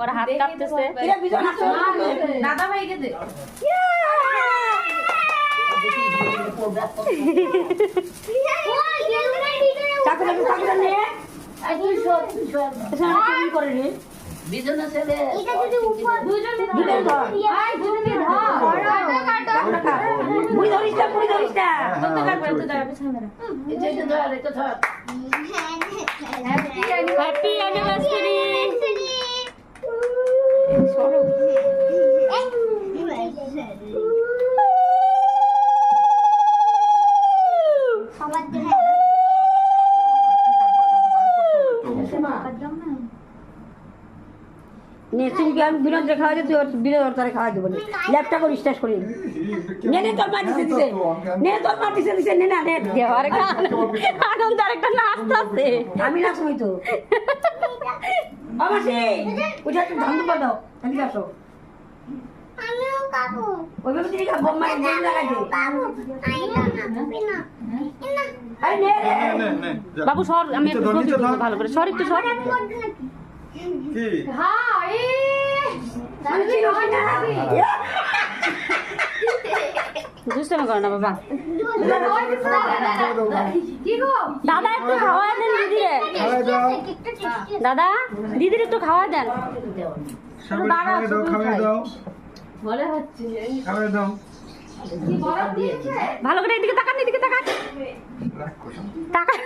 ওর হাত কাঁপতেছে। দাদা ভাইকে দে। বিজনে ছেলে পুরি ধরিস না, পুরি ধরিস না। Happy anniversary. নেসিমকে আমি বিনোদে খাওয়া তুই ওর বিনোদ তারে খাওয়া দেবো না। ল্যাপটা করে স্টাস করি নে নে তোর মা দিছে দিছে নে তোর মা দিছে দিছে নে না নে দেওয়ার আনন্দ আর একটা নাস্তা আছে। আমি না শুনি তো আমাসি উঠে একটু ধান দুপা দাও এদিকে আসো ওইভাবে তুমি খা বোম মারি বোম লাগাইছে আরে নে নে বাবু সর, আমি একটু ছবি তুলবো ভালো করে। সর একটু সর। কি দুষ্টামি করো না বাবা। দাদা একটু খাওয়া দেন দিদিরে। দাদা দিদির একটু খাওয়া দেন। খাওয়াই দাও মনে হচ্ছে খাওয়াই দাও ভালো করে এদিকে তাকান, এদিকে তাকান। তাকান।